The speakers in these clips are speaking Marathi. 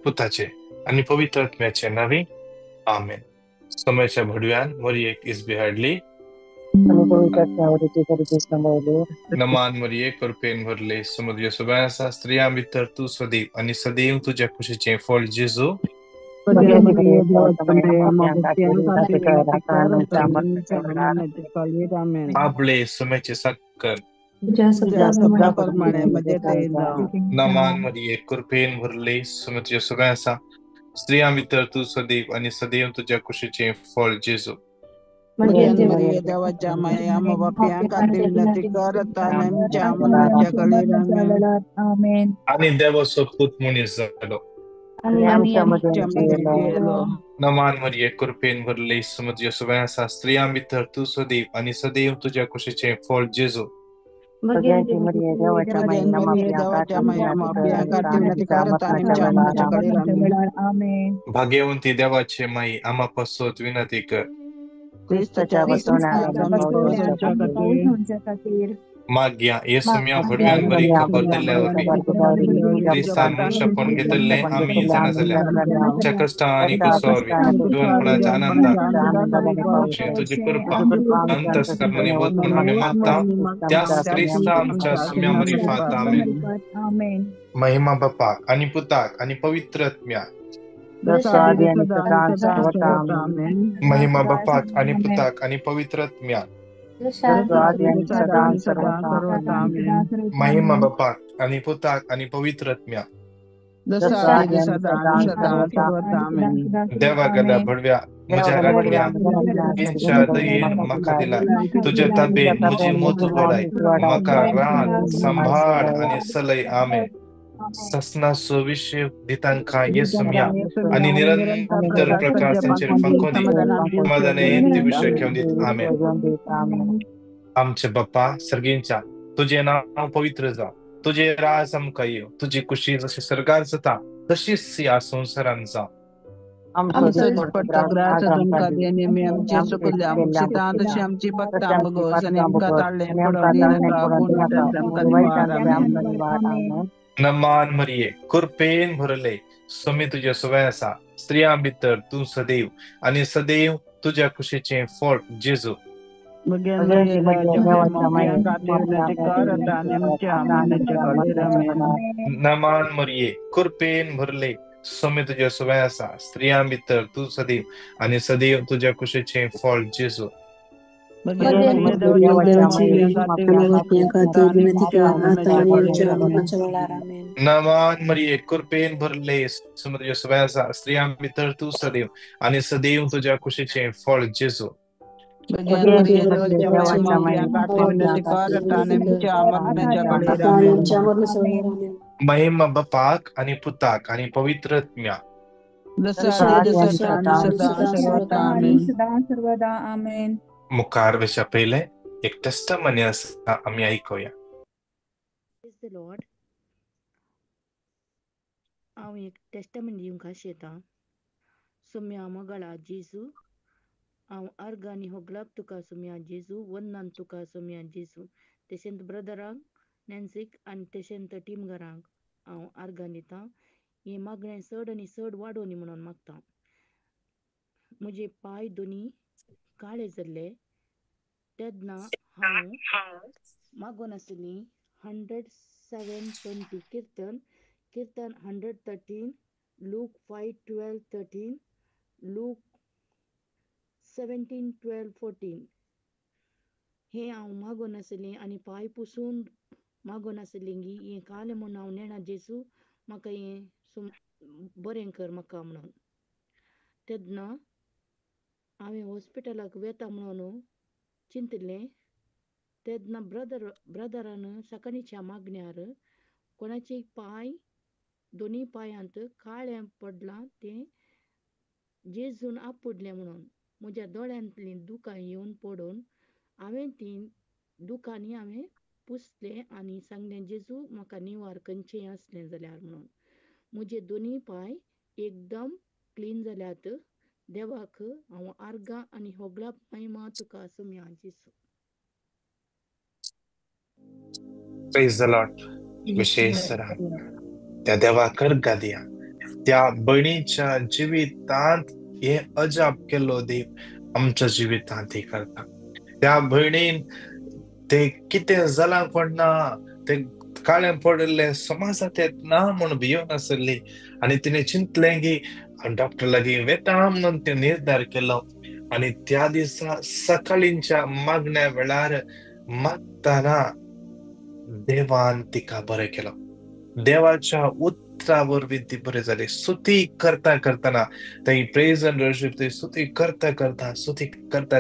पुताचे आणि पवित्र आत्म्याचे नावे आमेन. समयच्या भडव्यान मरी एक इसबी हाडली. नमान मरिये कृपेन भरले समुद्र सुबासा स्त्रिया भितर तू सदैव आणि सदैव तुझ्या कुशीचे फळ जेजू. आपले समयचे साखर नमान मरिये कृपेन भरले समुद्र सुबासा स्त्रिया भितर तू सदैव आणि सदैव तुझ्या कुशीचे फळ जेजू. देवाच्या माया बाप्यांसाठी विनंती करत आमच्या आमेन. आणि देवाचं पूत मुनीस झालो. नमान मरिये कृपेन भरले समुद्र सुबासा स्त्रिया भितर तू सदैव आणि सदैव तुझ्या कुशीचे फळ जेजू. भाग्यवंती देवाचे माई आम्हापासून विनंती कर. माग्या येसुम्या भडव्यान बरी खबर दिल्यावर ख्रिस्तान मनुष्य पण घेतले आम्ही जाणा झाल्या कष्ट आणि कुसोर जीवनपणाच्या आनंदात तुझी कृपा अंतस्करणाने होत म्हणून आम्ही मागता त्यास ख्रिस्त आमच्या सुम्या मरी फात आमेन. महिमा बापा आणि पुताक आणि पवित्र आत्म्या. महिमा बापाक आणि पुताक आणि पवित्र आत्म्या. महिमा बापाक आणि पुताक आणि पवित्र आत्म्या. देवा गदा भडव्या मुझ्या गाठल्या यांच्या दयेन मका दिला तुझ्या ताबेन मुझी मोतू बडाय मका रान सांभाळ आणि सलय आमेन. ससना सोविष्य दितांका येसुम्या आणि निरंतर प्रकाश संचर फंकोदी समाधाने ते विषय घेऊन देत आमेन. आमचे बाप्पा सर्गींच्या तुझे नाव पवित्र जा तुझे राज आमकां तुझी कुशी जशी स्वर्गार जाता तशीच या संसारान जा. नमान मरिये कृपेन भरले सोमी तुझ्या सुवासा स्त्रिया भितर तू सदैव आणि सदैव तुझ्या कुशीचे फळ जेजू. नमान मरिये कृपेन भरले सोमी तुझ्या सुवासा स्त्रिया भितर तू सदैव आणि सदैव तुझ्या कुशीचे फळ जेजू. नमान मरिये कृपेन भरले समुद्र सुवासा स्त्रिया भितर तू सदैव आणि सदैव तुझ्या कुशीचे फळ जेजू. महिमा बापाक आणि पुताक आणि पवित्र आत्म्या. मुखार वेशा पहिले एक टेस्टमनी आसा आम्ही ऐकूया. हांव एक टेस्टमनी दिवंक आशेतां. सोम्या मगळा जेजू हांव अर्ग आनी होगलाक तुका सोम्या जेजू वंदन तुका सोम्या जेजू. तशेंच ब्रदरांक नॅन्सीक आनी तशेंच टिमगरांक हांव अर्गां दितां. हें मागणें चड आनी चड वाडोनी म्हणून मागतां. म्हजे पाय दोनी काळे जाल्ले तेन्ना हांव मागोन आसली 107:20 कीर्तन 113 लूक 5:12-13 लूक 17:12-14 हे हांव मागोन आसली आनी पांय पुसून मागोन आसली की हें कालें म्हूण हांव नेणा जेजू म्हाका हें बरें कर म्हाका म्हणून. तेन्ना हांवें हॉस्पिटलाक वेता म्हणून चिंतलें. तेन्ना ब्रदरान सकाळीच्या मागण्यार कोणाचे पांय दोनी पांयांत काळें पडलां तें जेजून आपुडलें म्हणून. म्हज्या दोळ्यांतलीं दुकां येवन पडून हांवें तीं दुकांनी हांवें पुसलें आनी सांगलें जेजू म्हाका निवार खंयचें आसलें जाल्यार म्हणून. म्हजे दोनी पांय एकदम क्लीन जाल्यात. देवाक हांव आर्गां आनी होगळा महिमा तुका सोम्या जेजू. Praise the Lord. विशेष त्या देवाक अर्घ दिया. त्या बहिणीच्या जिवितांत हे अजाप केलो देव आमच्या जिवितांत हे करता. त्या बहिणीन ते कितें जालां कोणना, ते काळें पडले समाजात येत ना म्हणून भियोन आसली, आणि तिने चिंतलें की डॉक्टर लागीं वेता म्हणून ते निर्धार केलो. आणि त्या दिसा सकाळींच्या मागण्या वेळार मागताना देवान तिका बरें केलो. देवाच्या उतरावर ती बरे जाली. स्तुती करता करताना ते प्रेज अँड वर्शिप, ते स्तुती करता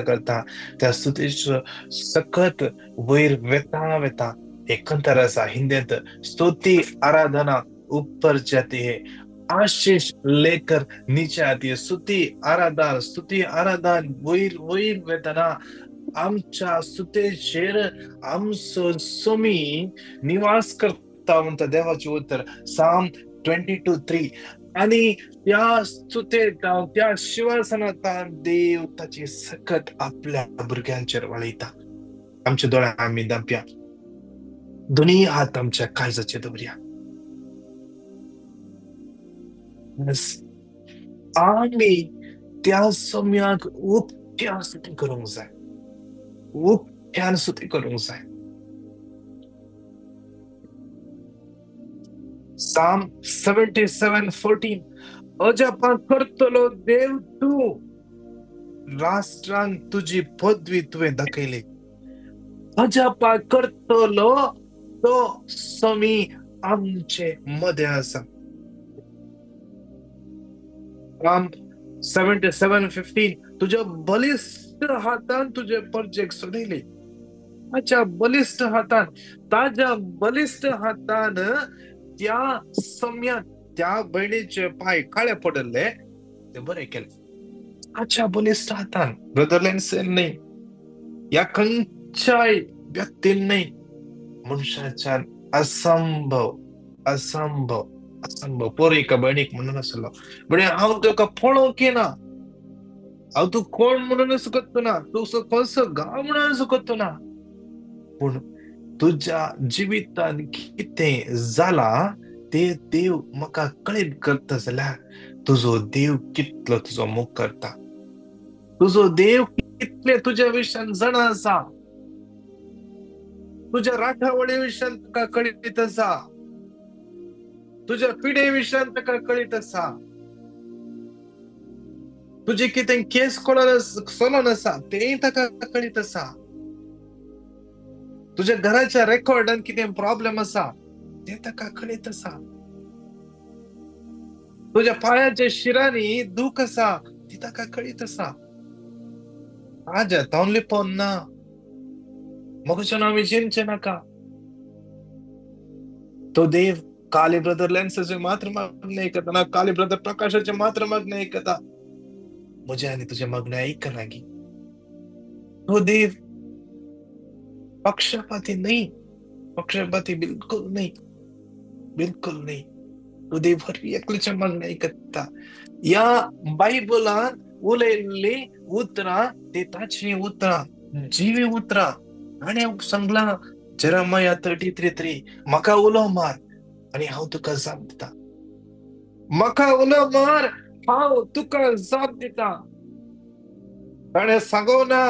करता त्या स्तुतीचं सखत वयर वेता वेता एक कंतर आसा हिंदीत, स्तुती आराधना ऊपर जाती है, आशीष लेकर नीचे आती है. स्तुती आराधना वयर वयर वेतना आमच्या स्तुतेचेर आमचो स्वामी निवास करता म्हणता देवाचे उत्तर साम 22:3. आणि त्या स्तुतेत त्या शिवासनात देव ताची सकत आपल्या भुरग्यांचेर वळयता. आमच्या दोळ्यां आमी दांपया, दोनी हात आमच्या काळजाचेर दवरया. आमी त्या सोम्याक उक्त्या स्तुती करूंक जाय, उक्त्यान स्तुती करूंक जाय. Psalm 77:14. अजापां करतलो देव तू, राष्ट्रांक तुजी पदवी तुवें दाखयली. अजापां करतलो तो स्वामी आमचे मदें आसा. Psalm 77:15. तुज्या बलिश्ट हातान तुजे परजेक सोडयली. ताच्या बलिश्ट हातान, ताज्या बलिश्ट हातान त्या सम्यान त्या बहिणीचे पाय काळे पडले ते बरे केले. ताच्या बलिश्ट हातान, ब्रदर लेन्सेन नाही, या खंयच्याय व्यक्तीन नाही, मनशाच्या असंभव असंभव असंभव. पोर एका बहिणीक म्हणून आसलो, बरे हांव तुका पळोवंक येना, हांव तू कोण म्हणून सुकत ना, तू कसो गांव म्हणून सुकत ना, पूण तुझ्या जिवितान कितें जाला ते देव म्हाका कळीत करता जाल्यार तुजो देव कितलो तुजो मोग करता, तुजो देव कितले तुज्या विशयान जाणा आसा, तुज्या राखावळे विशयान तुका कळीत आसा, तुज्या पिढे विशयान ताका कळीत आसा, तुजे कितें केस चलोन आसा तेय ताका कळीत आसा, तुझ्या घराच्या रेकॉर्डान कितें प्रॉब्लेम आसा ते ताका कळीत आसा, तुझ्या पायाच्या शिरांनी दुख आसा ती ताका कळीत आसा. आज येतावन लिपोन ना, मोगच्यान आमी चिंतचे नाका. तो देव काली ब्रदर लेन्साचे मात्र मागणे ऐकता, काली ब्रदर प्रकाशाचे मात्र मागणे ऐकता, म्हजे आनी तुझे मागणे ऐकना गी. तो देव पक्षपाती नाही, पक्षपाती बिलकुल नाही, बिलकुल नाही. तो देव हर एकल्याचे मागणे ऐकता. या बायबलान उलयल्ली उतरां ते ताची उतरां, जिवी उतरां. आनी सांगला जेरेमिया 33:3, म्हाका उलो मार आनी हांव तुका जाप दिता, म्हाका उलो मार हांव तुका जाप दिता. ताणें सांगोना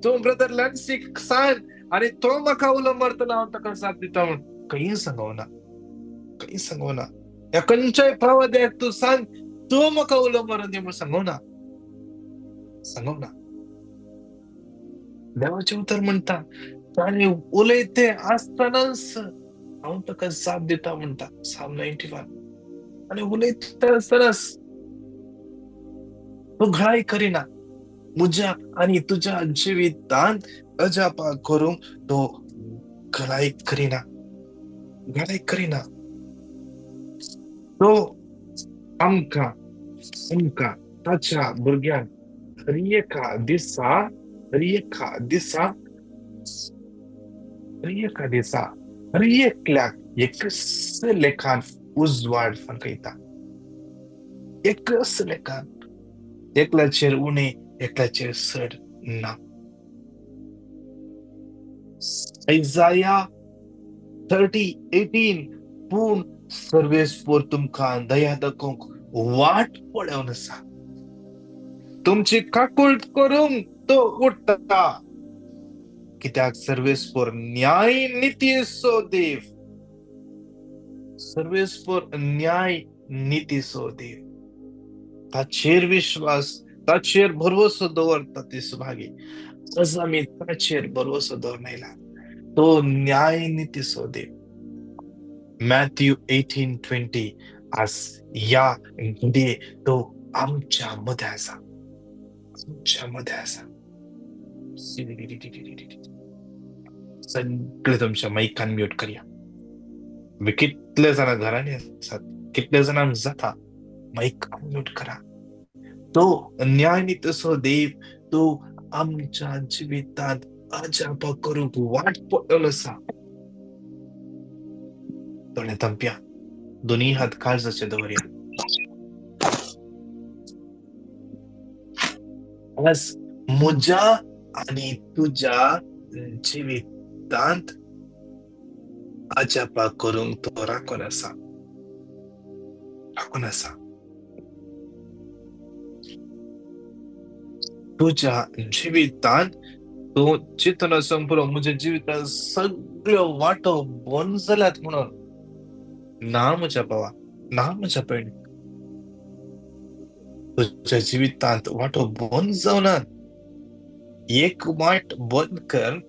तूं ब्रदर लेन्सीक सांग आणि तो म्हाका उलो मारतलो हांव ताका जाप दिता म्हणून. खंयच सांगोना, खंयच सांगोना. ह्या खंयच्याय फावद्याक तूं सांग तूं म्हाका उलो मारून दी म्हणून सांगोना, सांगोना. देवाचे उतर म्हणटा ताणें उलयते आसतनाच हांव ताका जाप दिता म्हणटा Psalm 91. आनी उलयता आसतनाच तो घाय करिना. म्हज्या आनी तुज्या जिवितांत अजापा करूंक तो घाय करिना, घाय करिना. तो आमकां आमकां ताच्या भुरग्यांक हर एका दिसा हर एकल्याक एकच लेखान उजवाड फांकयता, एकच लेखान. एकल्याचेर उणे, एकल्याचेर चड ना. Isaiah 30:18. पूण सर्वेस्पोर तुमकां दया दाखोवंक वाट पळवून असा तुमची काकूळ करून तो उठता कित्याक सर्वेस्पर न्याय नीती सो देव, सर्वेस्पर न्याय नीती सो देव, ताचेर विश्वास, ताचेर भरवसो दवरता ती सुभागी. आज आम्ही ताचेर भरवसो दवरनायला, तो न्याय नीती सो देव. मॅथ्यू 18:20 आज या घडी तो आमच्या मध्ये असा, आमच्या मध्ये असा. सगळे तुमच्या माईकान म्यूट करूया. मी कितले जण घराने असतात, कितले जण जाता, माईक म्यूट करा. तो न्यायनीत असो देव, तो आमच्या जिवितात अजाप करूक वाट पळयलो असा. दोळे तंप्या, दोन्ही हात काळजाचे दवरया. आज म्हज्या आणि तुझ्या जिवितांत अजापा करूंक तो राखून आसा, राखून आसा. तुझ्या जिवितांत तो चिंतन संपूर्ण म्हज्या जिवितांत सगळ्यो वाटो बंद जाल्यात म्हणून ना म्हज्या भावा, ना म्हज्या भयणी. तुझ्या जिवितांत वाटो बंद जावनात. एक वाट बंद कर,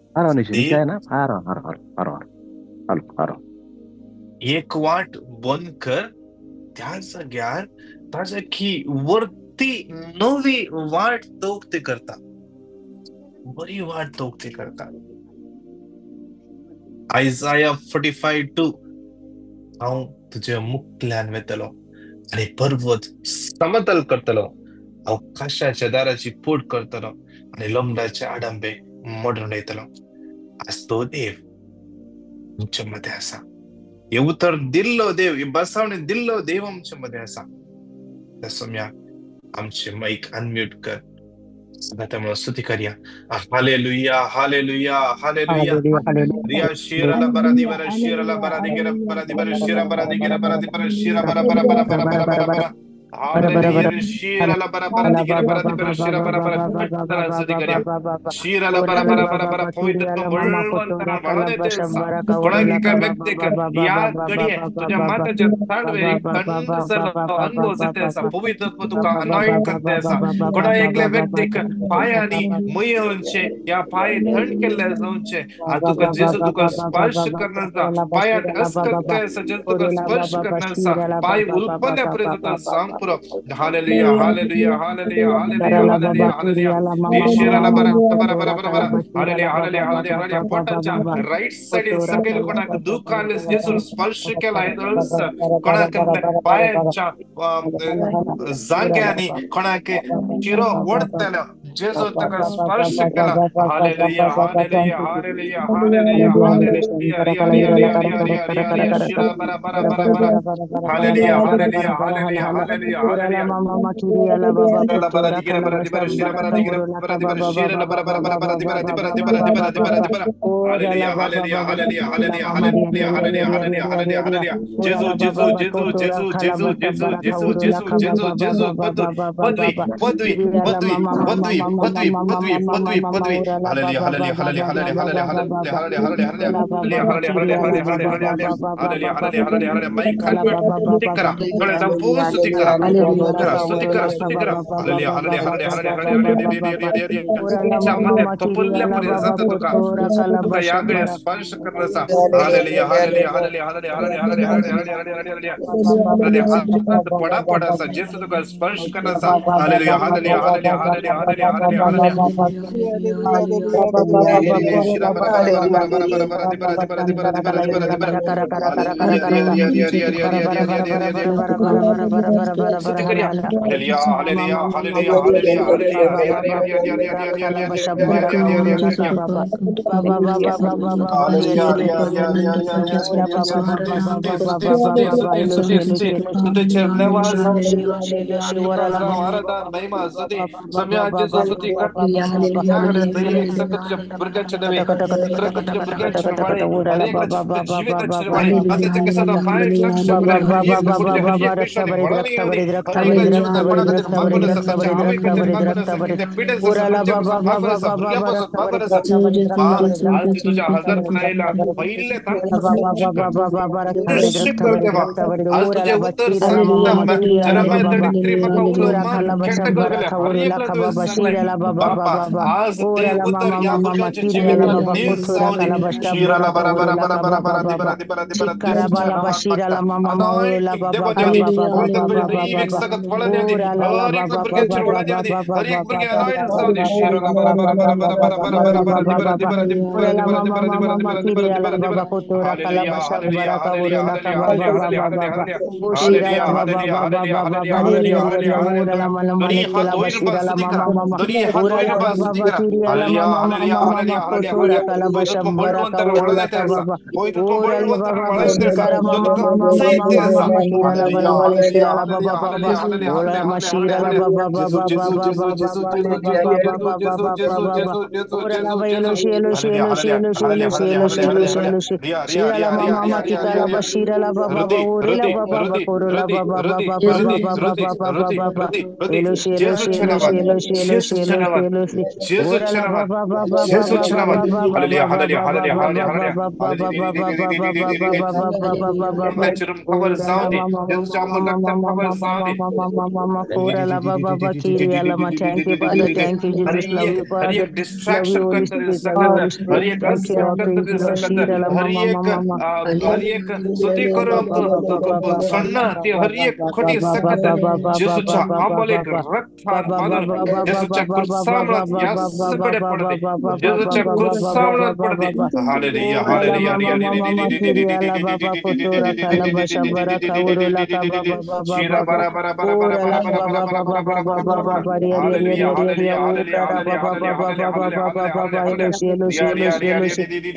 एक वाट बंद कर, त्या जाग्यार ताज्या की वरती नवी वाट तोक्ती करता, बरी वाट तोक्ती करता. आयजाया 45:2 हांव तुझे मुखल्यान वेतलो आणि पर्वत समतल करतलो. हांव काशाच्या दाराची पोट करतलो आणि लोंबडाचे आडंबे मोडून येतलो. आज तो देव आमच्या मध्ये असा. हे उतर दिल्लो देव, हे बसावणे दिल्लो देव आमच्या मध्ये असा. त्या सोम्या आमचे माईक अनम्यूट कर, त्यामुळे स्तुती करूया. Hallelujah, hallelujah, hallelujah. रिया शिरला बरा दिवरा, शिरला बरा दिगेरा बरा दिवरा, शिरा बरा दिगेरा बरा दिवरा, शिरा बरा बरा बरा बरा बरा बरा बरा. हालेलुया, शिरला बरा बरा दिगेरा बरा दिवरा, शिरा बरा बरा. स्तुती करूया. शिरला बरा बरा बरा बरा. पवित्रत्व बळवंतना वाढून येते. कोणाकी काय व्यक्ती या घडीये तुझ्या माताच्या तांडवे थंडसर अनुभव जाते असा. पवित्रत्व तुका अनॉइंट करते असा. कोणा एकल्या व्यक्तीक पायांनी मुयेंचे या पाय थंड केल्ले जाऊचे. तुका जेजू तुका स्पर्श करण्याचा, पायात घस करते असा, जेजू तुका स्पर्श करण्याचा, पाय उलपण्यापर्यंत सांग पुरो. Hallelujah, hallelujah, hallelujah, hallelujah, hallelujah, hallelujah. ईश्वराला बरा बरा बरा बरा बरा. Hallelujah, hallelujah, hallelujah, hallelujah. पोटाच्या राईट साइडीन सकयल कोणाक दुःख आले, जेजू स्पर्श केला. कोणाक पायांच्या जाग्यांनी कोणाक चिरो ओढतलो, जेजू तुका स्पर्श केला. Hallelujah, hallelujah, hallelujah, hallelujah, hallelujah. रिया रिया रिया रिया रिया रिया रिया. शिरा बरा बरा बरा बरा. Hallelujah, hallelujah, hallelujah, hallelujah, hallelujah. शिरा बरा दिगेरा बरा दिबरा, शिरा बरा दिगेरा बरा दिबरा, शिरा बरा बरा बरा बरा दिबरा दिबरा दिबरा दिबरा दिबरा दिबरा. Hallelujah, hallelujah, hallelujah, hallelujah, hallelujah, hallelujah, hallelujah, hallelujah, hallelujah. जेजू जेजू जेजू जेजू जेजू जेजू जेजू जेजू जेजू जेजू. पदवी पदवी पदवी पदवी पदवी पदवी पदवी पदवी. Hallelujah, hallelujah, hallelujah, hallelujah, hallelujah, hallelujah, hallelujah, hallelujah, hallelujah, hallelujah, hallelujah, hallelujah, hallelujah, hallelujah, hallelujah, hallelujah, hallelujah, hallelujah. माईक हलवट स्तुती करा, डोळ्याचा पूर्ण स्तुती करा, स्तुती करा, स्तुती करा. Hallelujah, hallelujah, hallelujah, hallelujah. मध्ये पपुल्यापर्यंत जातो तुका याकडे स्पर्श करण्याचा. Hallelujah, hallelujah, hallelujah, hallelujah, hallelujah, hallelujah, hallelujah, hallelujah, hallelujah. हातात पडा पडासा, जेजू तुका स्पर्श करण्याचा. Hallelujah, hallelujah, hallelujah, hallelujah, hallelujah, hallelujah, hallelujah. महिमा स्तुती कर त्याकडे दही एक सकत तुझ्या बुरग्याच्या नव्हे रक्त तुझ्या बुरग्याच्या वाळे आणि एक जीवित अक्षर वाळे असे केसात पाय लक्ष करे हरी एक पुढे हरी एक पेशाने वळणी होती हरी एक जीवित पडा मागून सत्ताच्या आवे कधी मागून सत्ताच्या पिढे सत्ताच्या मागून सब बुरग्यापासून मागून आज ती तुझ्या हजार फुलायला पहिले नशीब कर देवा आज तुझे उत्तर सांगता जरमाय 33 मका उलो मान खेट कर गेले हर एकला तुझे सांगलाय बापा आज ते उत्तर या बुरग्याच्या जीवितात नीज जाऊन शिराला बरा बरा बरा बरा बरा दिबरा दिबरा दिबरा anointing देव देवनी पवित्र तुझे हरी एक सगत फळने होती हर एक बुरग्याच्या वळने होती हर एक बुरगे anoint जाऊन शिराला बरा बरा बरा बरा बरा बरा बरा बरा दिबरा दिबरा दिबरा दिबरा दिबरा दिबरा दिबरा दिबरा दिबरा दिबरा hallelujah hallelujah hallelujah hallelujah hallelujah hallelujah hallelujah hallelujah hallelujah hallelujah हालेलुया दोन्ही हात होईल बस स्तुती करा दोन्ही हात होईल बस स्तुती करा hallelujah hallelujah hallelujah hallelujah hallelujah पवित्र बळवंतर वळले असा पवित्र बळवंतर वळले असा जो तुका सहित असा हालेलुया hallelujah hallelujah hallelujah hallelujah hallelujah हालेलुया जेसू जेसू जेसू जेसू जेसू जेसू जेसू जेसू जेसू जेसू जेसू जेसू हालेलुया hallelujah hallelujah hallelujah hallelujah hallelujah रिया रिया रिया रिया रिया रिया रिया रिया हृदय हृदय हृदय हृदय हृदय हृदय हृदय हृदय हृदय हृदय जेसू धन्यवाद जेसू धन्यवाद जेसू धन्यवाद जेसू धन्यवाद हालेलुया हालेलुया हालेलुया हालेलुया हालेलुया चिरुम खबर जाऊन दे जेसूच्या अमूल रक्तम खबर जाऊन दे हर एक डिस्ट्रॅक्शन करता संगत हर एक असर करता संगत हर एक स्तुती करून सಣ್ण ते हर एक खोटी संगत जेसूच्या अमूल एक रक्तान बांधून जेसूच्या कुर्सामळात या सगळे पडदे जेसूच्या कुर्सामळात पडदे हालेलुया हालेलुया शिरा बरा बरा बरा बरा बरा बरा बरा बरा बरा बरा बरा बरा hallelujah hallelujah hallelujah hallelujah hallelujah hallelujah hallelujah hallelujah रिया रिया रिया हालेलुया हालेलुया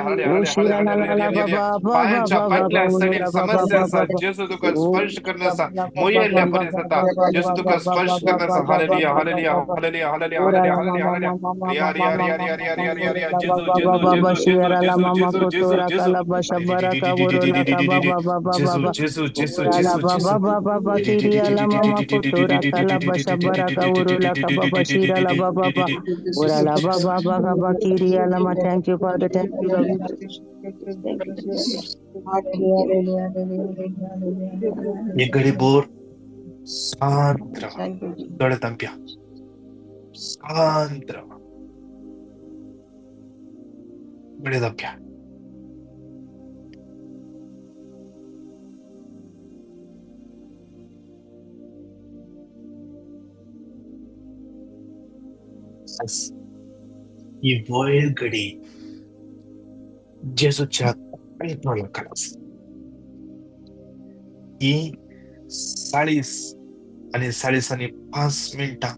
हालेलुया हालेलुया पायांच्या पायतल्या सैनिक समस्या असा जेसू तुका स्पर्श करण्याचा मोयल्या परिस्थिती जेसू तुका स्पर्श करण्याचा hallelujah hallelujah hallelujah hallelujah hallelujah hallelujah hallelujah रिया रिया रिया रिया रिया रिया रिया जेसू जेसू जेसू जेसू जेसू जेसू जेसू जेसू जेसू जेसू जेसू Thank you, Father. Thank you, Lord. ये घड़ी बोर शांत रहा थोड़ा तंपिया शांत रहा बड़े तंपिया ये वेळ घडी जेसूच्या कंट्रोल कराच ही 40 आणि 40 मिनिटां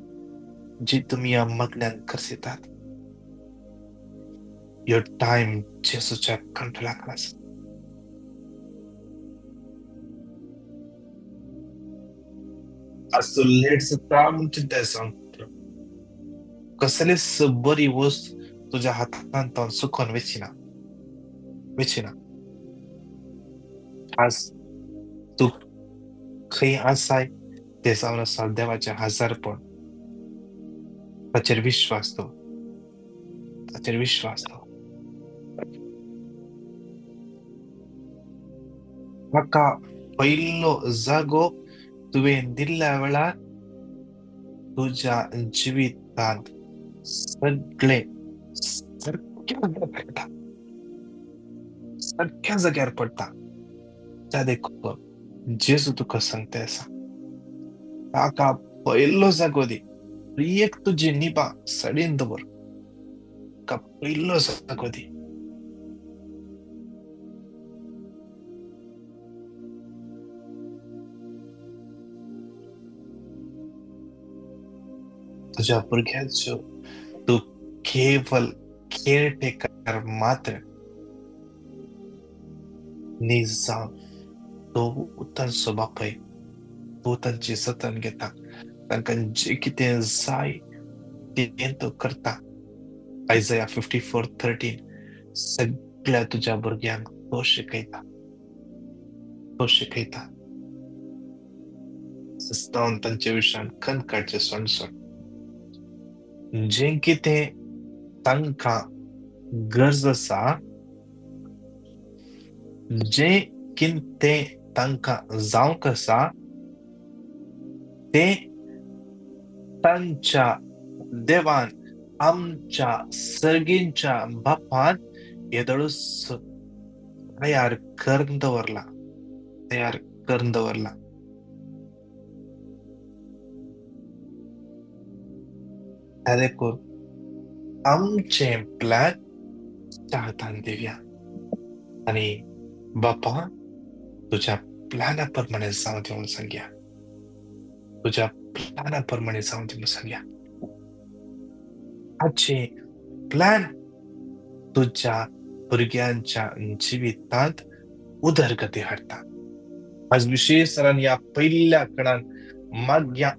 जी तुम्ही या मग्नान करतात your time जेसूच्या कंट्रोल कराच आज तू लेट सुद्धा म्हणते ते सांगतो कसलीच बरी वस्त तुझ्या हातांत सुकून वेचिना आज तू खंय आसाय ते जावन आसा देवाचे हजारपण ताचेर विश्वास दवर म्हाका पयलो जागो तुवें दिल्ल्या वेळार तुझ्या जिवितांत सगळे सारख्या जाग्यार पडटा त्या देखून जेसू तुका सांगता आसा ताका पयलो जागो दी एक तुजी निभा सडीन दवर ताका पयलो जागो दी तुझ्या भुरग्याच्यो तू केवळ केअरटेकर मात्र नीज जावन तो तांचो बापूय, तो तांची जतन घेता, तांकां जे कितें जाय तें तो करता. आयझाया 54:13 सगळ्या तुज्या भुरग्यांक तो शिकयता, तो शिकयता. सस्तावन तांचे विशयान खंत काडचे सोड. जें कितें तांकां गरज आसा, जें कितें तांकां जावंक आसा, तें तांच्या देवान, आमच्या सर्गींच्या बापान येदळूच तयार करून दवरला, तयार करून दवरला. त्या देखून आमचे प्लॅन तुज्या हातान दिवया आणि बापा तुझ्या प्लॅना प्रमाणे जावं दे म्हणून सांगया, तुझ्या प्लॅना प्रमाणे जावं दे म्हणून सांगया. आजचे प्लॅन तुझ्या भुरग्यांच्या जिवितांत उदरगती हाडटा. आज विशेषरान या पहिल्या कणान मागया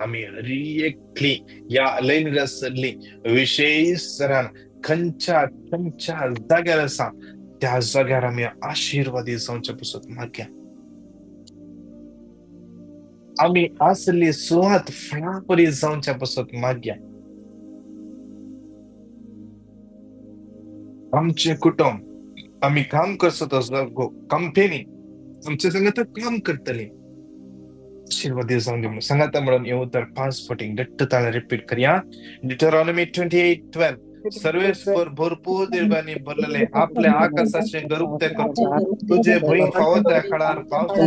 आम्ही हर एकली या लैन रसली विशेषरान खंयच्या जाग्यार आसा त्या जाग्यार आम्ही आशीर्वादी जावचे पसत मागया. आम्ही असली सुवात फळापरी जावच्या पसत मागया. आमचे कुटुंब आम्ही काम करत असलो कंपनी आमच्या संगत काम करतली आशीर्वादी जाऊन देऊ सांगाता म्हणून येऊ तर 5 पटींग दट्टताने रिपीट करूया. डिटरॉनॉमी 28:12 सर्वेस्वर भरपूर दिवसांनी भरलेले आपल्या आकाशाचे गरुक ते करतो. तुझे भुईं फावो त्या काळार पावस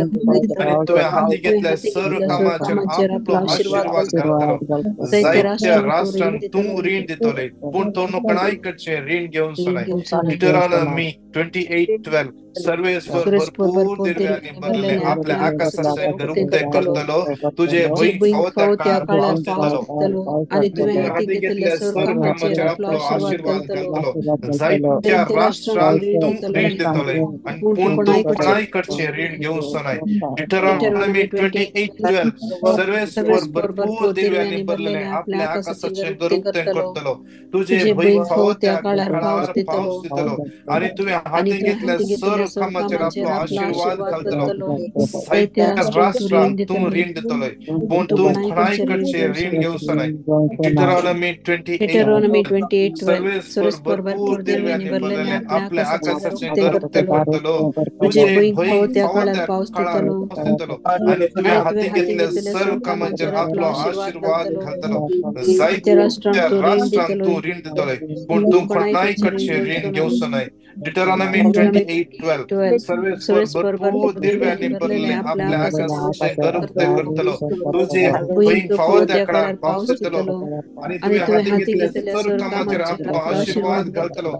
आणि तुझ्या हाती घेतल्या सर्व कामाचेर आपलो आशीर्वाद घालतलो. जायत्या राष्ट्रांत तू रीण दितले पूण तो कोणाय कडचे रीण घेवन सोनाय. डिटरॉनॉमी 28:12 सर्वेस्वर भरपूर दिवसांनी भरलेले आपल्या आकाशाचे गरुक ते करतलो. तुझे भुईं फावो त्या काळार पावस दितलो आणि तुझ्या हाती घेतल्या सर्व कामाचेर आपलो आशीर्वाद घालतलो. जायत्या राष्ट्रांत तू रीण दितले आणि पूण तो कोणाय कडचे रीण घेवन सोनाय. डिटरॉनॉमी 28:12 सर्वेस्वर भरपूर दिवसांनी भरलेले आपल्या आकाशाचे गरुक ते करतलो. तुझे भुईं फावो त्या काळार पावस दितलो आणि तुझ्या हाती घेतल्या सर्व कामाचेर आपलो आशीर्वाद घालतलो. जायत्या राष्ट्रांत तू रीण दितले पूण तू कोणाय कडचे रीण घेवन सोनाय. डिटरॉनॉमी 28:12 सर्वेस्वर भरपूर दिवसांनी भरलेले आपल्या आकाशाचे गरुक ते करतलो. तुझे भुईं फावो त्या काळार पावस दितलो आणि तुझ्या हाती घेतल्या सर्व कामाचेर आपलो आशीर्वाद घालतलो. जायत्या राष्ट्रांत तू रीण दितले पूण तू कोणाय कडचे रीण घेवन सोनाय. डिटरॉनॉमी 28:12 सर्वेस्वर भरपूर दिवसांनी भरलेले आपल्या आकाशाचे गरुक ते करतलो. तुझे भुईं फावो त्या काळार पावस दितलो आणि तुझ्या हाती घेतल्या सर्व कामाचेर आपलो आशीर्वाद घालतलो.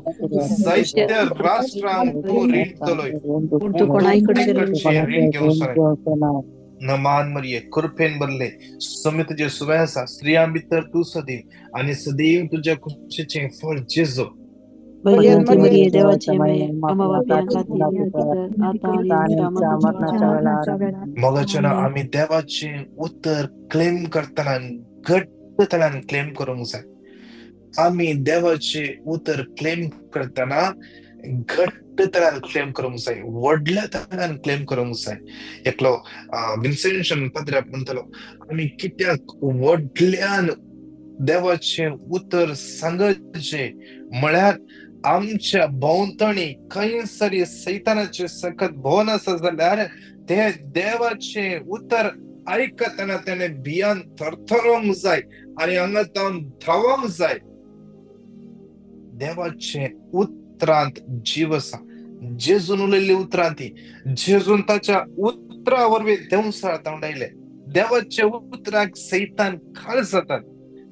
जायत्या राष्ट्रांक तू रीण दितलोय पूण तू कोणाय कडचे रीण घेवन सोनाय. नमान मरिये कृपेन भरले स्वामी तुझे सुवाय आसा स्त्रियां भितर तू सदैव आणि सदैव तुझ्या खुशीचे फळ जेजो. भगवंती मरिये देवाचे माये आम्हा पापियां खातीर आता आणि आमच्या मरणाच्या वेळार मगाच्यान आम्ही देवाचे उत्तर क्लेम करताना घट्टतल्यान क्लेम करूंक जाय. आम्ही देवाचे उत्तर क्लेम करताना घट्टतल्यान क्लेम करूंक जाय, व्हडल्या तल्यान क्लेम करूंक जाय. एकलो विन्सेंशन पत्र्याक म्हणटलो आम्ही कित्याक व्हडल्यान देवाचे उत्तर सांगचे म्हळ्यार आमच्या भोंवतणी खंयसरी सैतानाचे सकत भोवन आसा जाल्यार ते देवाचे उत्तर आयकतना त्याने भियान थरथरोंक जाय आणि हांगातावन धांवोंक जाय. देवाचे उतरांत जीव आसा. जेजून उलयल्ली उतरां ती जेजून ताच्या उतरा वरवीं देवसाळ तोंडायले. देवाचे उतराक सैतान खाळ जातात.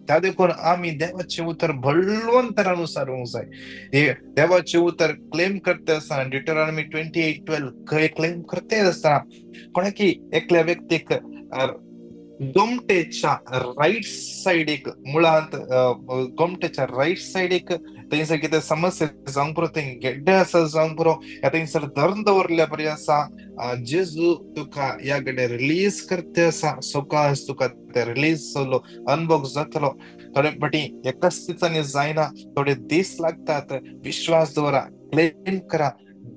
त्या देखून आम्ही देवाचे उतर बळवंतरानुसार जाय. देवाचे उतर क्लेम करते आसा. डिटरॉनॉमी 28:12 क्लेम करते आसा कोणाकी एकल्या व्यक्तीक गोमटेच्या राईट सायडीक मुळांत गोमटेच्या राईट सायडीक थंयसर कितें समस्या जावंक पुरो, थंय गेड्डे आसा जावंक पुरो, थंयसर धरून दवरल्या बरी आसा. जेजू तुका या कडेन रिलीज करते आसा. सकाळ तुका ते रिलीज जालो अनुभव जातलो. थोडे फाटी एकाच दिसांनी जायना, थोडे दीस लागतात. विश्वास दवरा, क्लेम करा,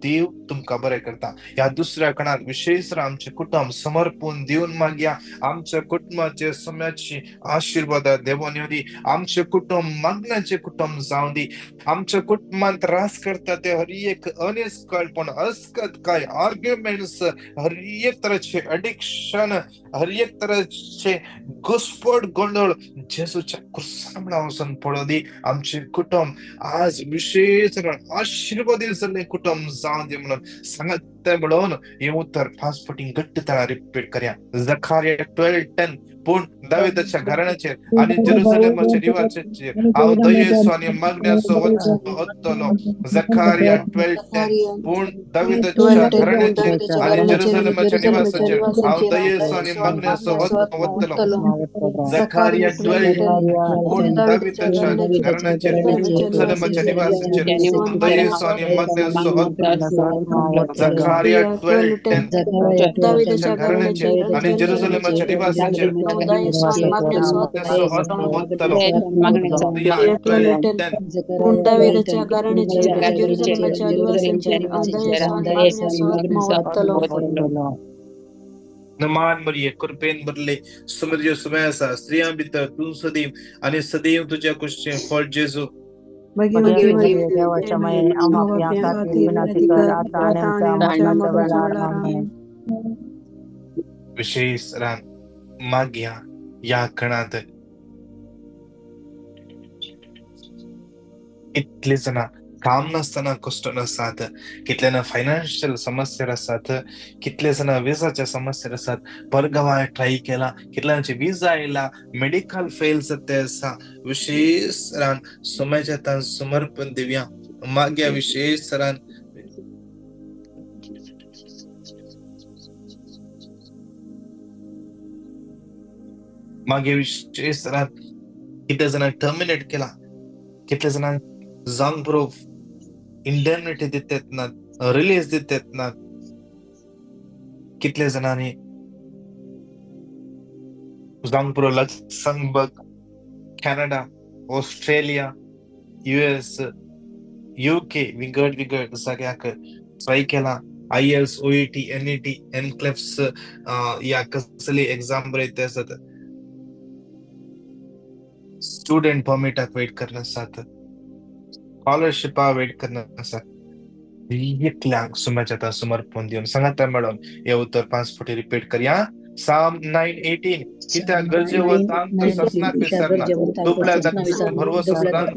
देव तुमका बरें करता. ह्या दुसऱ्या कणात विशेष आमचे कुटुंब समर्पण दिवन मागया. आमच्या कुटुंबाचे सम्याची आशीर्वाद देवान येऊ दी. आमचे कुटुंब मागण्याचे कुटुंब जाऊ दी. आमच्या कुटुंबात त्रास करता ते हर एक अनिष्कळपण, अस्कत काय आर्ग्युमेंट्स, हर एक तऱ्हेचे एडिक्शन, हर एक तऱ्हेचे घुसपट गोंधळ जेजूच्या कुर्सामणा वचून पळो दी. आमचे कुटुंब आज विशेष आशीर्वादीत जाल्ले कुटुंब जाऊ दे म्हणून सांगत ते म्हणून हे उत्तर 5 फावटी घट्टपणान रिपीट करया. झकारिया 12:10 पूण दाविदाच्या घराण्याचेर आणि जेरुसलेमाच्या निवासाचेर हांव दयेचो आणि मागण्याचो वतलो. झकारिया 12:10 पूण दाविदाच्या घराण्याचेर आणि जेरुसलेमाच्या निवासाचेर हांव दयेचो आणि मागण्याचो वतलो. झकारिया 12:10 पूण दाविदाच्या घराण्याचेर जेरुसलेमाच्या निवासाचेर हांव दयेचो आणि मागण्याचो वतलो. झकारिया 12:10 दाविदाच्या घराण्याचेर आणि जेरुसलेमाच्या निवासाचेर नमान मरिये कृपेन भरले समृद्धी सुमय आसा. स्त्रियां भितर तूं सदैव आणि सदैव तुझ्या कुशीचें फळ जेजू. देवाच्या मायेन आम्हा खातीर विनंती कर, आता आणि आमच्या मरणाच्या वेळार. आमेन. विशेष रान मागया या कणात कितले जण काम नसताना कष्ट आसात, कितल्याना फायनान्शियल समस्या आसात, कितले जण विजाच्या समस्या आसात. परगांवा ट्राय केला, कितल्यांचे विजा आयला, मेडिकल फेल जाते आसा. विशेष रान सोम्याच्या तान समर्पण दिवया. मागया विशेष रान मागे विशेष रान कितले जणांक टर्मिनेट केला, कितले जणांक जांग पुरो इंडेमनिटी दितात ना, रिलीज दितात ना. कितले जणांनी जांग पुरो Luxembourg, Canada, Australia, US, UK विगड जाग्याक ट्राय केला. IELTS, OET, NET, NCLEX या कसली एक्झाम बरयते आसात. स्टुडंट परमिटाक वेट करना आसात, स्कॉलरशिपा वेट करना आसात. एकल्यांक सुम्याच्या समर्पण दिवन सांगात मॅडम हे उत्तर 5 फावटी रिपीट करया. Psalm 9:18 कित्याक गरजेवंतांक ससनाक विसरना, दुबळ्या दाखलो भरवसो सदांच.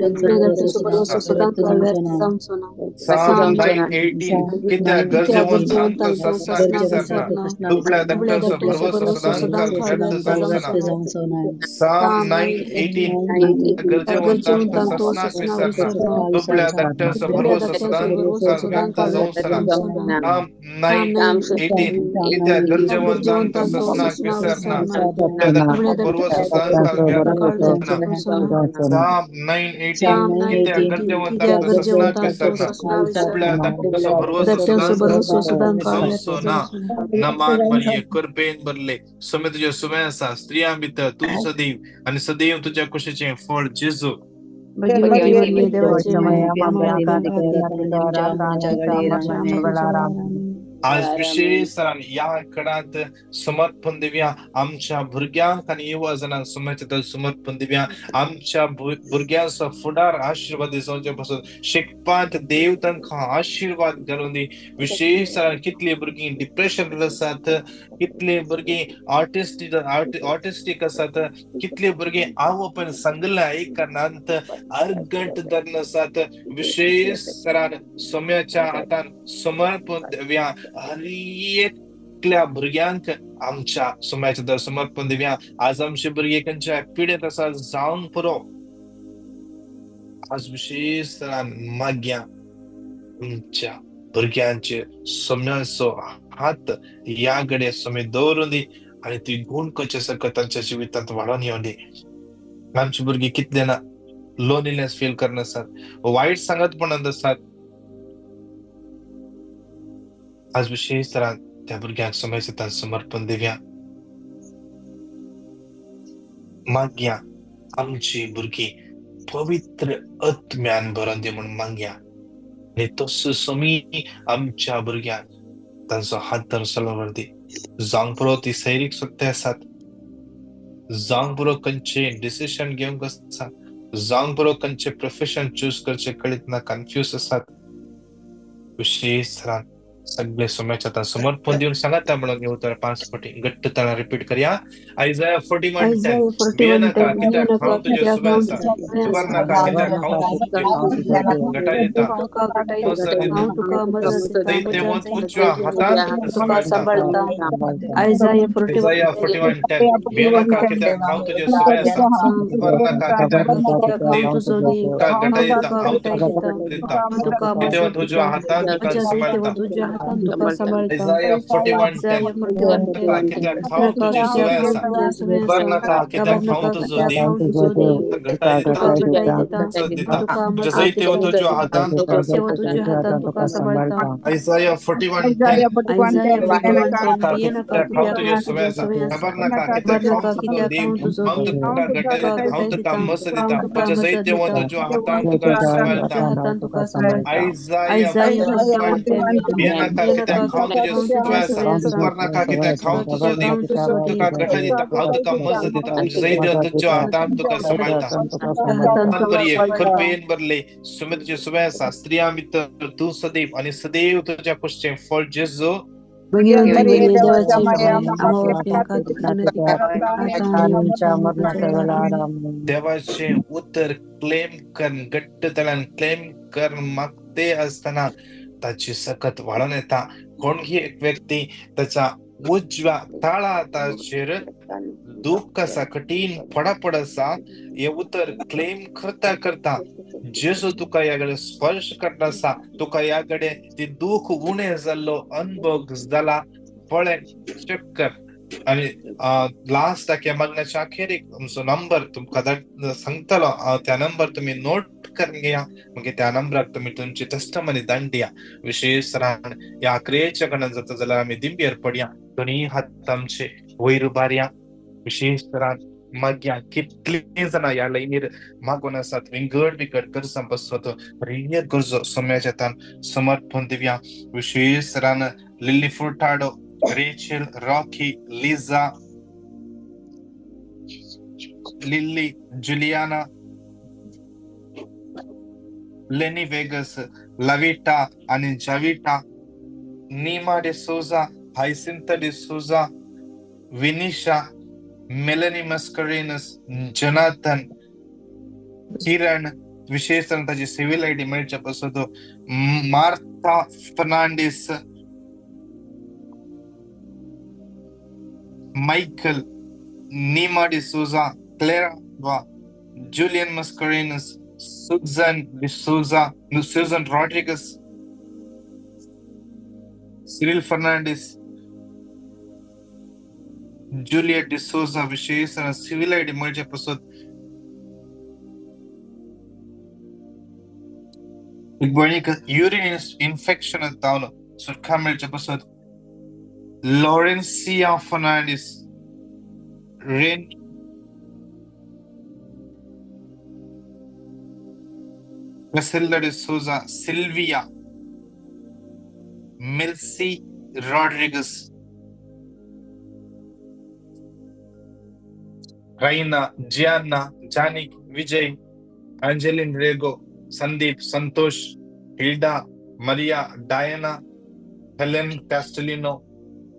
Psalm 9:18 कित्याक गरजेवंतांक ससनाक विसरना, दुबळ्या दाखलो भरवसो सदांच व्यर्थ जावचना. Psalm 9:18 गरजेवंतांक ससनाक विसरना, दुबळ्या दाखलो भरवसो सदांच व्यर्थ जावचना. Psalm 9:18 कित्याक गरजेवंतांक ससनाक विसरना, दुबळ्या दाखलो भरवसो सदांच व्यर्थ जावचना. Psalm 9:18 कित्याक गरजेवंतांक ससनाक विसरना, दुबळ्या दाखलो भरवसो सदांच जावचना. नमान मरिये कृपेन भरले सुमे तुझे सुमे आसा. स्त्रियां भितर तूं सदैव आणि सदैव तुझ्या कुशीचें फळ जेजू. देवाच्या मायेन आम्हा खातीर विनंती कर, आता आणि आमच्या मरणाच्या वेळार. आमेन. आज विशेष या कडात समर्पण दिव्या. आमच्या भुरग्यांक आणि युवा जणांक सुम्याच्या समर्पण दिव्या. आमच्या भुरग्यांचो फुडार आशीर्वाद जावचे पासून शिकपात देव तांकां आशीर्वाद घालून दी. विशेष कितली भुरगीं डिप्रेशन आसात, कितली भुरगीं ऑटिस्टिक आसात, कितली भुरगीं आवय पण सांगलें आयकनात, अर्गंट धरण आसात. विशेष सोम्याच्या हातान समर्पण दिव्या. हर एकल्या भुरग्यांक आमच्या सोम्याच्या समर्पण दिव्या. आज आमचे भुरगे खंयच्या पिडेत आसा जावन पुरो. आज विशेष माग्या आमच्या भुरग्यांचे सोम्याचो हात या गडे सोमे दवरून दी आणि ती गुण कशे सकत तांच्या जिवितांत वाडोवन येवन दी. आमची भुरगीं कितले ना लोनलीनेस फील करनासतात, वाईट सांगत म्हणत असतात. आज विशेष तरान त्या भुरग्यांक समयसर समर्पण दिवया. मागया आमची भुरगी पवित्र आत्म्यान भरून दी म्हणून मागया. आणि तसो समी आमच्या भुरग्यांक तांचो हात धरून चलवर दी. जावंक पुरो ती सैरीक सुट्टे आसात, जावंक पुरो खंयचे डिसिशन घेवंक आसात, जावंक पुरो खंयचे प्रोफेशन चूज करचे कळीत ना, कन्फ्यूज आसात. विशेष तरान सगळे सोम्याच्या हातान समर्पण दिवन सांगात त्या म्हणून हे उतर 5 फावटी घट्ट तळा रिपीट करया. आयझाया 41:10 भिये नाका कित्याक हांव तुजे सुबे आसा. घाबर नाका कित्याक हांव तुका घटाय दिता. मजत दिता. तसदई देव तुज्या हातान तुका सांभाळता. आयझाया 41:10 भिये नाका कित्याक हांव तुजे सुबे आसा. घाबर नाका कित्याक देव तुका घटाय दिता. हांव तुका दिता. देव तुज्या हातान तुका सांभाळता. आयझाया 41:10 कित्याक हांव तुजे सुबे आसा. घाबर नाका कित्याक हांव तुजो देव घटाय दिता. मजत दिता. तुज्या जायते तुज्या हातान तुका सांभाळता. आयझाया 41:10 भिये नाका कित्याक हांव तुजे सुबे आसा. घाबर नाका कित्याक हांव तुजो देव हांव तुका घटाय दिता. हांव तुका मजत दिता. तुज्या जायते तुज्या हातान तुका सांभाळता. आयझाया 41:10 भिये नाका कित्याक हांव तुजे सुबे आसा. घाबर नाका कित्याक हांव तुजो देव तुका घटाय दिता. हांव तुका मजत दिता. तुज्या जायते तुज्या हातान तुका सांभाळता. बरी कृपेन भरले सुमे तुजे सुबे आसा. स्त्रिया भितर तू सदैव आणि सदैव तुज्या कुशीचें फळ जेजू देवाचे उत्तर क्लेम कर, घट्ट तळ्यान क्लेम कर. मागते असताना ताची सकत वाढून येता. कोणही एक व्यक्ती त्याच्या उजव्या ताळाताचेर दुःख असा, कठीण फडाफड असा, हे उतर क्लेम करता करता जेजू तुका याकडे स्पर्श करता असा. तुका याकडे ती दुःख उणे जाल्लो अनुभव जाला फळे चेक कर. आणि लास्ट ताके मागण्याच्या अखेरीक तुमचो नंबर तुमकां सांगतलो. त्या नंबर तुम्ही नोट करून घेया. मग त्या नंबराक तुम्ही तुमची टेस्टमनी धाडया. विशेष रान या क्रियेच्या कडल्यान जाता जाल्यार आमी दिंबेर पडया. दोन्ही हात आमचे वयर उबारया. विशेष रान मागया. कितले जाणां ह्या लायनीर मागून आसात, विंगड विंगड गरजा बसवत रिय गरजो सोम्याच्या हातान समर्पण दिवया. विशेष रान Lily Furtado, Rachel, Rocky, Liza, Lily, Juliana, Lenny Viegas, Lavita आणि Javita, Neema de Souza, Hyacintha de Souza, Vinisha, Melanie Mascarenhas, Jonathan, Kiran, विशेष ताची सिव्हिल आयडी मेळच्या पासून Martha Fernandes, Michael, Neema de Souza, Clara, Julian Mascarenhas, Susan D'Souza, Susan Rodrigues, Cyril Fernandes, Juliet D'Souza. विशेष सिव्हिल आयडी मेळच्या पासून युरिन इन्फेक्शन जावन सुटका मेळच्या पासून लॉरेन्सिया फर्नांडिस, रेन Griselda de Souza, Silvia, Melcy Rodriguez, Raina, Gianna, Janik, Vijay, Angeline Rego, Sandeep, Santosh, Hilda, Maria, Diana, Helen Castellino,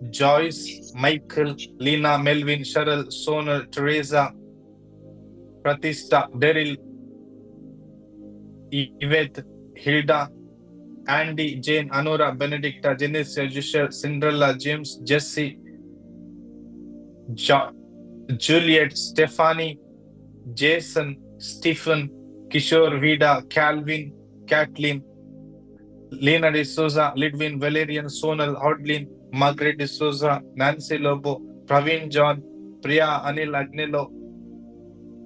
Joyce, Michael, Lina, Melvin, Cheryl, Sonal, Teresa, Pratista, Daryl, Yvette, Hilda, Andy, Jane, Anora, Benedicta, Genesia, Jusher, Cinderella, James, Jesse, Juliet, Stephanie, Jason, Stephen, Kishore, Vida, Calvin, Kathleen, Lena de Souza, Lidwin, Valerian, Sonal, Hodlin, Margaret de Souza, Nancy Lobo, Praveen John, Priya, Anil Agnello,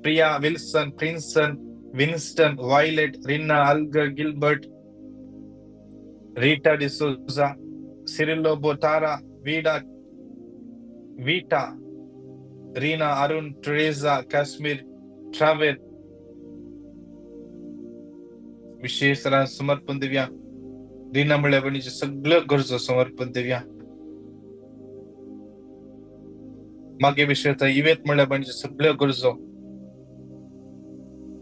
Priya Wilson, Princeton, Winston, Violet, Rina, अल्गर, गिल्बर्ट, रीटा डिसोजा, सिरिलो, बोटारा, वीटा, रीना, अरुण, ट्रेजा, काश्मीर, ट्रॅव्हल विशेष समर्पण देऊया. रीना मुळे बहिणीचे सगळं गरज समर्पण देऊया. मागे विषयाचा इवेत मुळे बहिणीचे सगळं गरज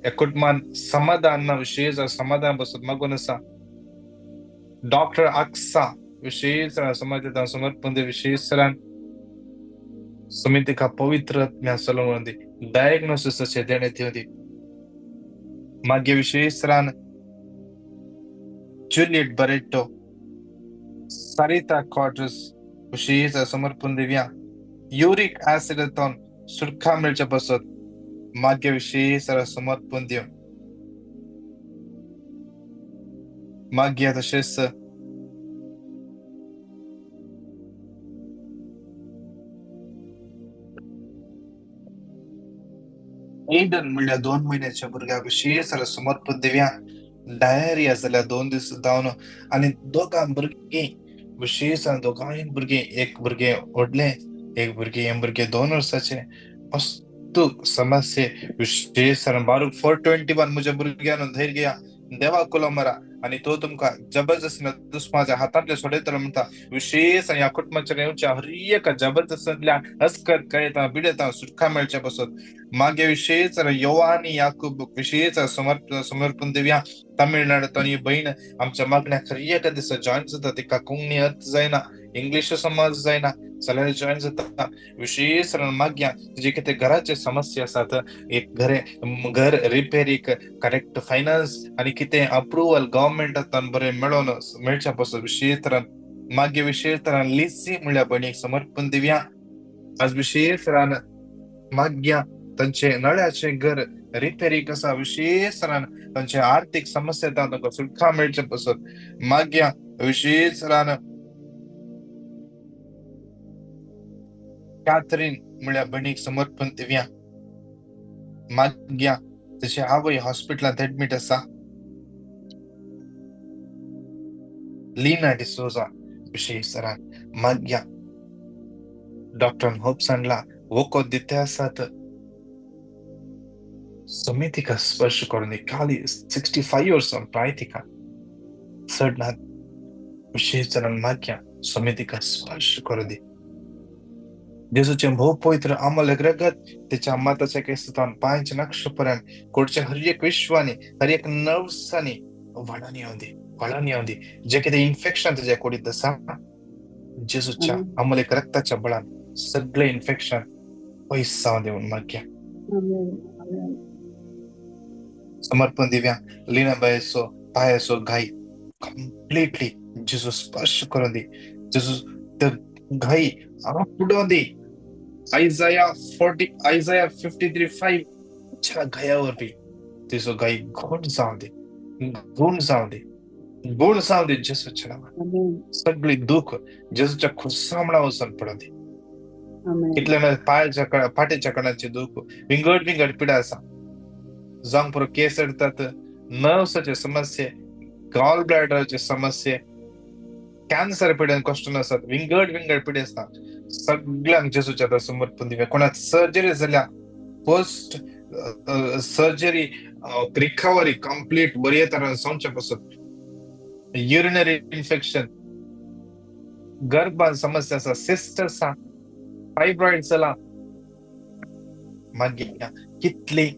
या कुटुंबान समाधान विशेष समाधान बसत मागून असा. डॉक्टर अक्सा विशेष समाजात समर्पण दे. विशेष समिती का पवित्र सलोन डायग्नोसिस असे देण्यात होती. मागे विशेष जुलिएट बरेटो, सरिता क्वार्टर्स विशेष समर्पण देऊया. युरिक ऍसिडतून सुटका मिळच्या बसत मागे विशेष समर्पण देऊ. मागे तसेच एडन म्हणल्या 2 महिन्याच्या भुरग्या विशेष समर्पण देऊया. डायरिया झाल्या 2 दिवस जाऊन आणि दोघां भुरगे विशेष दोघांही भुरगे एक भुरगे ओढले एक भुरगे 2 वर्षाचे वस्तू समस्ये विशेष बारूक 421 मुझ्या भुरग्यानं धैर्य घ्या देवा कुला मरा आणि तो तुमका जबरदस्तीने दुश्मनाच्या हातातले सोडयतलो म्हणता. विशेष या कुटुंबाच्या नेवच्या हरियक जबरदस्तीतल्या हसकर कळता बिडता सुटका मिळच्या बसत मागे विशेष योवानी याकूब विशेष समर्पण देऊया. तामिळनाडूत बहीण आमच्या मागण्या हरियक दिस जॉईन जातात. एका कोंगणी अर्थ जायना, इंग्लिश समाज जायना, सगळे जॉईन जातात. विशेष माग्या जे किती घराचे समस्या असतात, एक घर रिपेरिक करेक्ट फायनान्स आणि किती अप्रुव्हल गव्हर्नमेंटातून बरे मिळच्या पासून विशेष मागे विशेष लिसी म्हणल्या पण एक समर्पण देऊया. आज विशेष माग्या त्यांचे नळ्याचे घर रिपेरी कसा विशेष त्यांचे आर्थिक समस्या सुटका मिळच्या पासून माग्या विशेष कॅथरीन म्हणल्या बहिणीक समर्पण देऊया. माग्या तसे आवय हॉस्पिटलात ऍडमिट असा. लीना डिसोजा विशेष माग्या डॉक्टर होप्सनला वोको दिते असत समितिका स्पर्श करून खाली 65 वर्ष प्रायतिका चढणार विशेष माग्या समितिका स्पर्श करू दे. जेजूचे भोव पवित्र अमल ग्रगत त्याच्या माताच्या केसातून पायांच्या नक्षपर्यंत कोडच्या हर एक विश्वाने हर एक नर्वसाने वळणी होती जे किती इन्फेक्शन त्याच्या कोडीत असा जेजूच्या अमल रक्ताच्या बळान सगळे इन्फेक्शन पैसा देऊन माग्या समर्पण देव्या. लीना बायसो पायासो घाई कम्प्लिटली जेजू स्पर्श करून दे. जेजू त्या घाई पुढं दे. आयझाया 53:5 च्या घायावर बी तिचो गाई गुण जाऊ दे जेसूच्या नावात. सगळी दुःख जेसूच्या खुसामणा वचून पडू दे. कितल्या पायाच्या पाठीच्या कणाचे दुःख विंगड पिडा असा जाऊन पुरो केस येतात. नर्वसाचे समस्ये, गॉल ब्लॅडरचे समस्ये, कॅन्सर पिढ्यान कष्ट नसतात. विंगड पिढे असतात. सगळ्यांक जेसूच्या समर्पण दिव्या. कोणाक सर्जरी झाल्या पोस्ट सर्जरी रिकव्हरी कम्प्लीट बरी येतात जाऊच्या पासून. युरिनरी इन्फेक्शन, गर्भान समस्या असा, सिस्टर असा, फायब्रॉइड झाला मागे कितली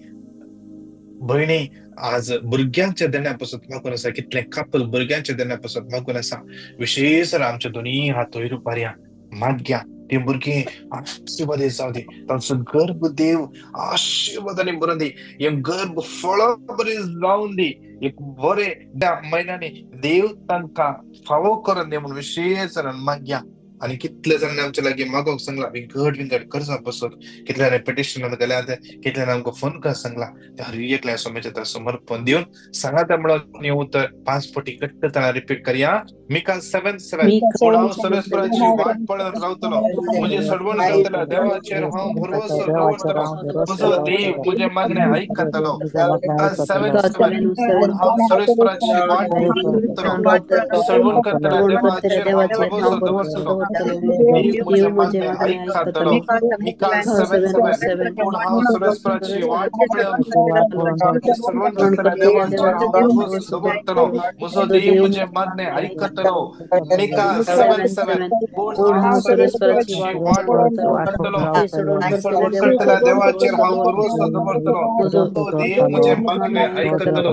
बहिणी आज भुरग्यांच्या देण्यापासून मागून असा. कितले कपल भुरग्यांच्या देण्यापासून मागून असा. विशेष आमच्या दोन्ही हात वयर उभारया माग्या ते भुरगे आशीर्वादे जाऊ दे. तांचो गर्भ देव आशीर्वादाने भरून दे. हे गर्भ फळ बरे जाऊन दे. एक बरे त्या महिन्याने देव तांका फावो करून दे म्हणून विशेष माग्या आणि कितले जणांनी आमच्या लागी मागोंक सांगला विंगड विंगड करचा बसत कितल्याने पेटिशन गेल्या कितल्याने आमकां फोन कर सांगला त्या हर एकल्या स्वामीच्या समर्पण देऊन सांगा त्यामुळे उत्तर 5 पटी कट्ट त्याला रिपीट करूया. मिका 7:7 पूर्ण हांव सर्वेस्पराची वाट पळत रावतलो म्हणजे सडवण करतला देवाचेर हांव भरवसो दवरतलो म्हजो देव म्हजे मागणे आयकतलो. मिका 7:7 पूर्ण हांव सर्वेस्पराची वाट पळतलो सडवण करतला देवाचेर हांव भरवसो दवरतलो देव म्हजे मागणे आयकतलो. मिका 7:7 पूर्ण हांव सर्वेस्पराची वाट पळत सडवण करतला देवाचेर हांव भरवसो दवरतलो म्हजो देव म्हजे मागणे आयकतलो. मिका 7:7 पूर्ण हांव सर्वेस्पराची वाट पळतलो सडवण करतला देवाचेर हांव भरवसो दवरतलो म्हजो देव म्हजे मागणे आयकतलो.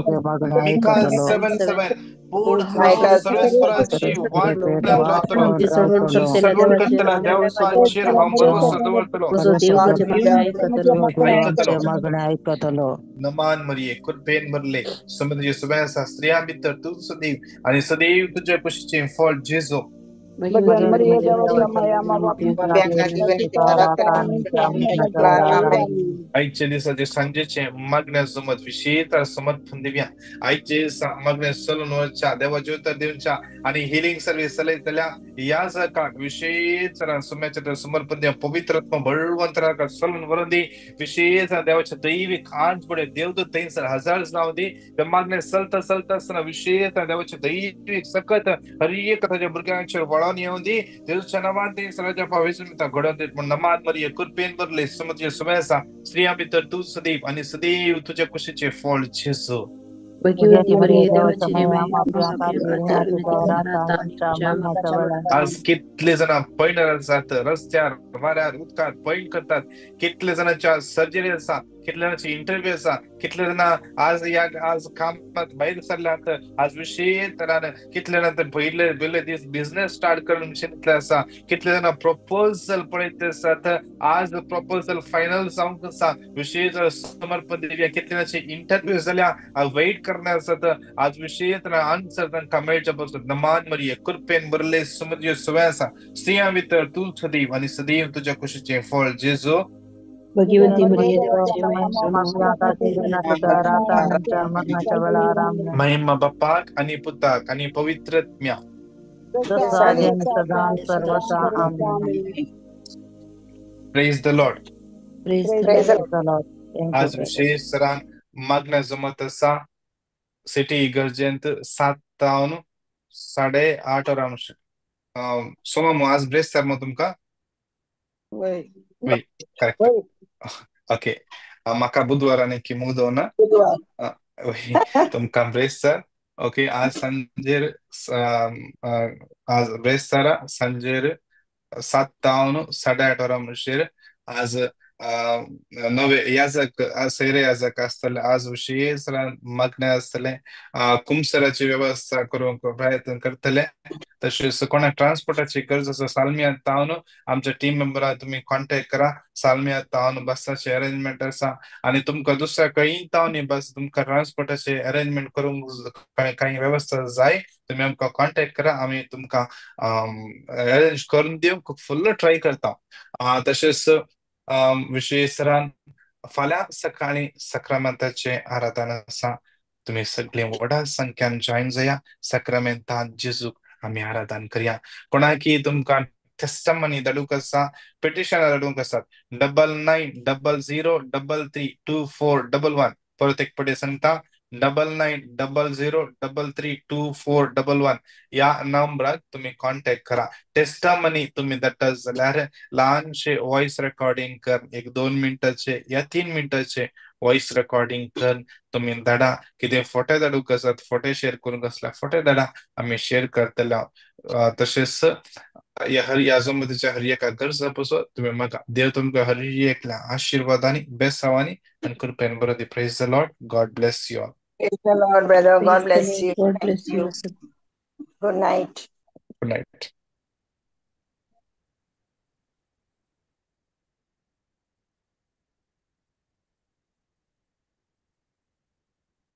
मिका 7:7 पूर्ण हांव सर्वेस्पराची वाट पळत रावतलो सडवण करतला देवाचेर हांव भरवसो दवरतलो आयकतलो. नमान मरिये कृपेन भरले समृद्धी सुबह स्त्रिया भितर तू सदैव आणि सदैव तुझ्या कुशीचे फळ जेजो. आजच्या दिवसाचे सांजेचे मागण्या जमत विशेष समर्थन देऊया. आजचे मागण्या सलूनच्या देवाचे उत्तर देऊच्या आणि हिलिंग सर्व्हिस सलयतल्या या काळात विशेष सोम्याच्या समर्पण द्या. पवित्र बळवंत सलून वरदी विशेष देवाच्या दैविक आज पुढे देवदूत 1000 नाव दे त्या मागण्या सलता असताना विशेष देवाचे दैविक सकत हर एक त्याच्या भुरग्यांचेर वळून येऊन दी देवच्या नावान ते सगळ्याच्या पावित्रता घडवून देत पण नमाज मरिये कृपेन भरले समृद्धी सुबह स्त्रिया भितर तू सदैव आणि सदैव तुझ्या कुशीचे फळ जेजो. आज कितले जण पैंड जात रस्त्यार वाऱ्यार उदकात पैंड करतात. कितले जणांच्या सर्जरी आसा कितले जणांची इंटरव्ह्यू आसा कितले जण आज कामात भायर सरल्यात. आज विशेष तरान कितले जाण पहिले दीस बिझनेस स्टार्ट करून चिंतले आसा. कितले जण प्रपोजल पळयत आसात. आज प्रपोजल फायनल जावंक आसा विशेष समर्पण दिव्या. कितले जणांचे इंटरव्ह्यू जाल्या वेट करणार आसात. आज विशेष आन्सर तांकां मेळचे पडटात. नमान मरिये कृपेन भरले समृद्धी सुबह स्त्रिया भितर तू सदैव आणि सदैव तुझ्या कुशीचे फळ जेजो. महिमा बापाक आणि पुताक आणि पवित्रत्म्या प्रेज द लॉर्ड. आज विशेष सरान मागण्या जमत आसा. सिटी गरजेंत 7 तावन 8:30 वरांश सोमा आज ब्रेस सर मग तुमका करेक्ट ओके म्हाका बुधवाराने की मुदोना तुमका ब्रेस सर ओके. आज सांजेर आज ब्रेस सर सांजेर 7 तावन 8:30 वरांचेर आज नवे याजक सैरे याजक आसतले. आज विशेष मागण्या आसतले. कुंभसराची व्यवस्था करूंक प्रयत्न करतले. तशेंच कोणाक ट्रान्सपोर्टाची गरज आसा सालमिया तावन आमच्या टीम मेंबराक तुम्ही कॉन्टॅक्ट करा. सालमिया तावन बसाचे अरेंजमेंट आसा आणि तुमकां दुसऱ्या खंयी तावनी बस तुमकां ट्रान्सपोर्टाचे अरेंजमेंट करूंक काही व्यवस्था जाय तुम्ही आमकां कॉन्टॅक्ट करा. आमी तुमकां अरेंज करून दिवंक फुल्ल ट्राय करता. तशेंच विशेषरान फाल्यां सकाळी सक्रमेंताचे आराधन आसा. तुम्ही सगळे व्हडा संख्यान जॉईन जाया. सक्रमेंतांत जेजूक आमी आराधन करया. कोणाकी तुमकां टेस्टमनी धाडूंक आसा पिटिशनां धाडूंक आसात 9900332411 परत एक पटी सांगता 9900332411 या नंबराक तुम्ही कॉन्टॅक्ट करा. टेस्टमनी तुम्ही धाडटात जाल्यार ल्हानशे व्हॉइस रेकॉर्डिंग कर 1-2 मिनिटाचे या 3 मिनिटाचे व्हॉइस रेकॉर्डिंग कर तुम्ही धाडा. कितें फोटे धाडूंक आसात फोटे शेअर करूंक आसल्यार फोटे धाडा आमी शेअर करतले. तशेंच ह्या जमतीच्या हर एका गरजा पसो तुम्ही म्हाका देव तुमकां हर एकल्या आशीर्वादांनी बेसावांनी आणि कृपेन बरो दी. Praise the Lord. God bless you all. Praise the Lord, brother. God bless you. Good night. Good night.